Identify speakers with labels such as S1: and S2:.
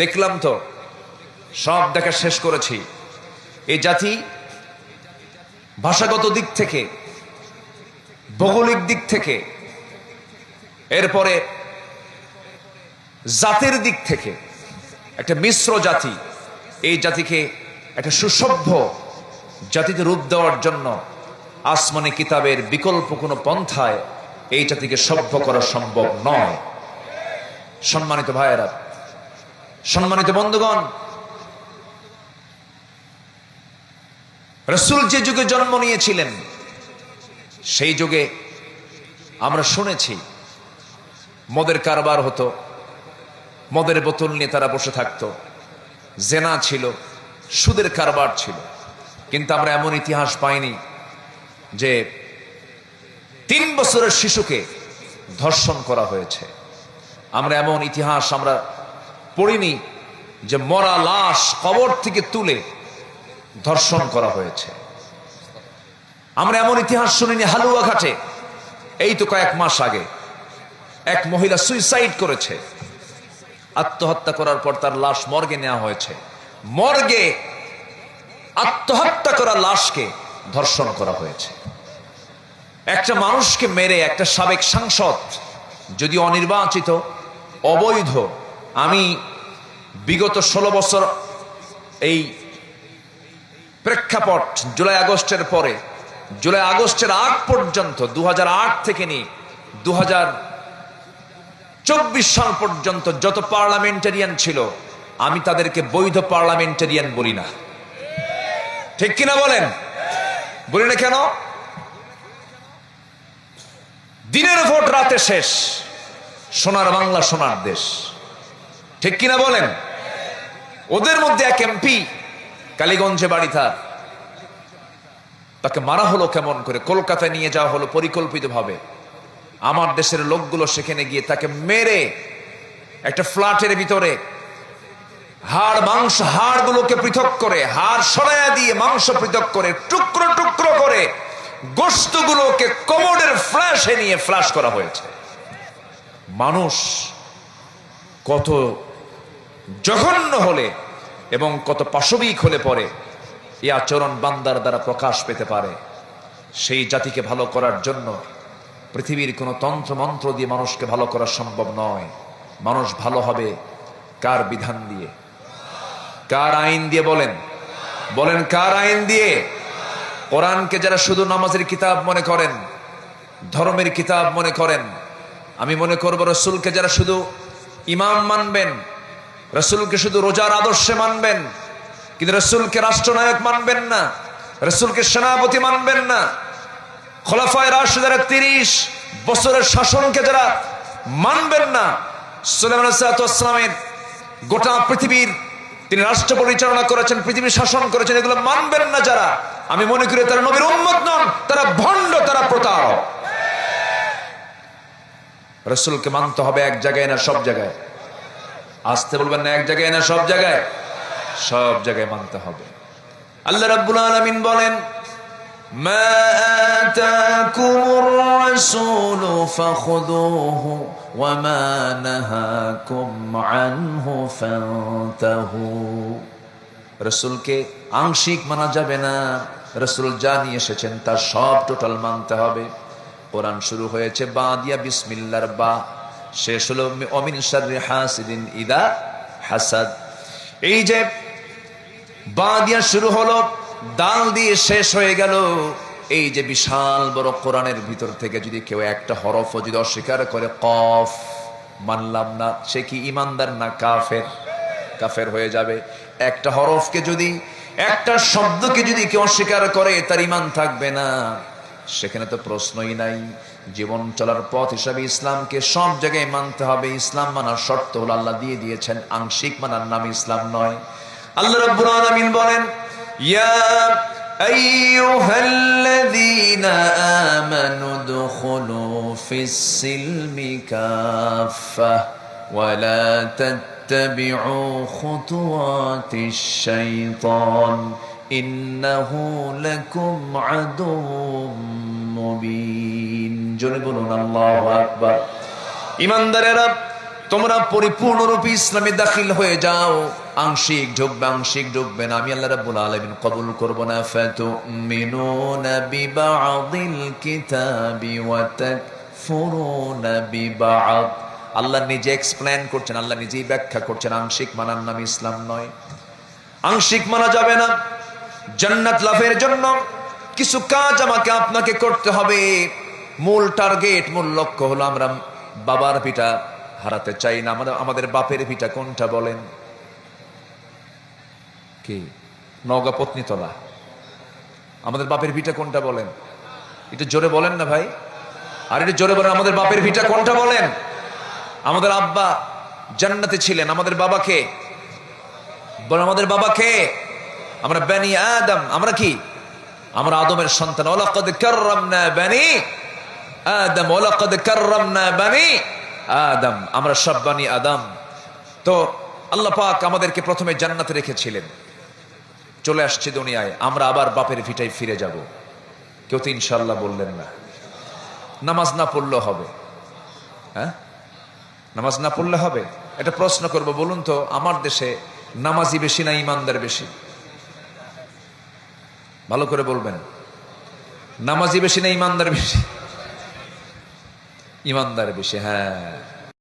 S1: দেখলাম তো, সব দেখা শেষ করেছি। এই জাতি ভাষাগত দিক থেকে, ভৌগোলিক দিক থেকে, এরপরে জাতের দিক থেকে একটা মিশ্র জাতি। এই জাতিকে একটা সুসভ্য জাতিতে রূপ দেওয়ার জন্য আসমানি কিতাবের বিকল্প কোনো পন্থায় এই জাতিকে সভ্য করা সম্ভব নয়। সম্মানিত ভাইয়েরা, সম্মানিত বন্ধুগণ, রাসূল যে যুগে জন্ম নিয়েছিলেন সেই যুগে আমরা শুনেছি মদের কারবার হতো, মদের বোতল নিয়ে তারা বসে থাকতো, জেনা ছিল, সুদের কারবার ছিল। কিন্তু আমরা এমন ইতিহাস পাইনি যে 3 বছরের শিশুকে ধর্ষণ করা হয়েছে। আমরা এমন ইতিহাস আমরা পড়িনি যে মরা লাশ কবর থেকে তুলে ধর্ষণ করা হয়েছে। আমরা এমন ইতিহাস শুনিনি হালুয়াঘাটে এই তো কয়েক মাস আগে এক মহিলা সুইসাইড করেছে, আত্মহত্যা করার পর তার লাশ মর্গে নেওয়া হয়েছে। মর্গে আত্মহত্যা করা লাশকে ধর্ষণ করা হয়েছে। একটা মানুষকে মেরে একটা সাবেক সাংসদ, যদি অনির্বাচিত, অবৈধ, আমি বিগত 16 বছর এই প্রেক্ষাপট জুলাই আগস্টের পরে, জুলাই আগস্টের আগ পর্যন্ত 2008 থেকে নিয়ে 2024 সাল পর্যন্ত যত পার্লামেন্টারিয়ান ছিল আমি তাদেরকে বৈধ পার্লামেন্টারিয়ান বলি না। ঠিক কিনা বলেন? বলি না কেন? দিনের ভোট রাতে শেষ, সোনার বাংলা সোনার দেশ। ঠিক কিনা বলেন? ওদের মধ্যে এক এমপি কালীগঞ্জে বাড়ি, তাকে মারা হলো কেমন করে, কলকাতায় নিয়ে যাওয়া হলো পরিকল্পিতভাবে। আমার দেশের লোকগুলো সেখানে গিয়ে তাকে মেরে একটা ফ্ল্যাটের ভিতরে হাড় মাংস, হাড়গুলোকে পৃথক করে, হাড় সরাইয়া দিয়ে মাংস পৃথক করে, টুকরো টুকরো করে গোশতগুলোকে কমোডের ফ্ল্যাশে নিয়ে ফ্ল্যাশ করা হয়েছে। মানুষ কত জঘন্য হলে এবং কত পাশবিক হলে পরে এই আচরণ বান্দার দ্বারা প্রকাশ পেতে পারে। সেই জাতিকে ভালো করার জন্য পৃথিবীর কোনো তন্ত্র মন্ত্র দিয়ে মানুষকে ভালো করা সম্ভব নয়। মানুষ ভালো হবে কার বিধান দিয়ে, কার আইন দিয়ে? বলেন বলেন, কার আইন দিয়ে? কোরআনকে যারা শুধু নামাজের কিতাব মনে করেন, ধর্মের কিতাব মনে করেন, আমি মনে করব রাসূলকে যারা শুধু ইমাম মানবেন, রাসূলকে শুধু রোজার আদর্শে মানবেন, কিন্তু রাসূলকে রাষ্ট্রনায়ক মানবেন না, রাসূলকে সেনাপতি মানবেন না, খোলাফায়ে রাশিদের 30 বছরের শাসনকে যারা মানবেন না, সুলাইমান আলাইহিস সালামের গোটা পৃথিবীর তিনি রাষ্ট্র পরিচালনা করেছেন, পৃথিবী শাসন করেছেন, এগুলো মানবেন না যারা, আমি মনে করি তারা নবীর উম্মত নন, তারা ভণ্ড, তারা প্রতারক। রাসূলকে মানতে হবে এক জায়গায় না সব জায়গায়? আসতে বলবেন না, এক জায়গায় না সব জায়গায়? সব জায়গায় মানতে হবে। আল্লাহ রাব্বুল আলামিন বলেন, মা আতাকুমুর রাসূলু ফাখুযুহু ওয়া মা নাহাকুম আনহু ফান্তাহু। রাসূলকে আংশিক মানা যাবে না, রাসূল যা নিয়ে এসেছেন তার সব টোটাল মানতে হবে। কোরআন শুরু হয়েছে বা দিয়া বিসমিল্লাহর বা, শেষ হলো অমিন শাররি হাসিদিন ইদা হাসাদ। এই যে বা দিয়া শুরু হলো, দাল দিয়ে শেষ হয়ে গেল, এই যে বিশাল বড় কোরআনের ভিতর থেকে যদি কেউ একটা হরফও যদি অস্বীকার করে, কফ মানলাম না, সে কি ইমানদার না কাফের? কাফের হয়ে যাবে। একটা হরফকে যদি, একটা শব্দকে যদি কেউ অস্বীকার করে তার ইমান থাকবে না, সেখানে তো প্রশ্নই নাই। জীবন চলার পথ হিসাবে ইসলামকে সব জায়গায় মানতে হবে। ইসলাম মানার শর্ত হলো আল্লাহ দিয়ে দিয়েছেন, আংশিক মানার নাম ইসলাম নয়। আল্লাহ রাব্বুল আলামিন বলেন, ইয়া আইয়ুহাল্লাযীনা আমানু দুখুলু ফিস সিলমি কাফা ওয়া লা তাত্তাবিউ খুতুওয়াতিশ শাইতান ইন্নাহু লাকুম আদুউম মুবিন। জোরে বলুন আল্লাহু আকবার। ঈমানদারেরা, তোমরা পরিপূর্ণরূপে ইসলামে দাখিল হয়ে যাও, আংশিক ঢুকবে না, আমি আল্লাহ রাব্বুল আলামিন কবুল করব না। ফাতুমিনুনা বিবা'দিল কিতাবি ওয়া তাকফুরুনা বিবা'দ। আল্লাহ নিজে এক্সপ্লেন করছেন, আল্লাহ নিজেই ব্যাখ্যা করছেন, আংশিক মানার নাম ইসলাম নয়। আংশিক মানা যাবে না। জান্নাত লাভের জন্য কিছু কাজ আমাকে আপনাকে করতে হবে। মূল টার্গেট, মূল লক্ষ্য হলো আমরা বাবার ভিটা হারাতে চাই না। আমাদের বাপের ভিটা কোনটা বলেন? কি? নওগাঁ পত্নীতলা। আমাদের বাপের ভিটা কোনটা বলেন? একটু জোরে বলেন না ভাই, আর একটু জোরে বলেন। আমাদের বাপের ভিটা কোনটা বলেন? আমাদের আব্বা জান্নাতে ছিলেন, আমাদের বাবাকে বলেন, আমাদের বাবাকে আমরা বনি আদম, আমরা কি? আমরা আদমের সন্তান। ওয়ালাকাদ কাররামনা বনি আদম, ওয়ালাকাদ কাররামনা বনি আদম, আমরা সব বনি আদম। তো আল্লাহ পাক আমাদেরকে প্রথমে জান্নাতে রেখেছিলেন, চলে আসছে দুনিয়ায়, আমরা আবার বাপের ভিটায় ফিরে যাব। কেউ তো ইনশাআল্লাহ বললেন না। নামাজ না পড়লে হবে? হ্যাঁ, নামাজ না পড়লে হবে? এটা প্রশ্ন করব, বলুন তো, আমার দেশে নামাজি বেশি না ইমানদার বেশি? ভালো করে বলবেন, নামাজি বেশি না ইমানদার বেশি? ইমানদার বেশি। হ্যাঁ,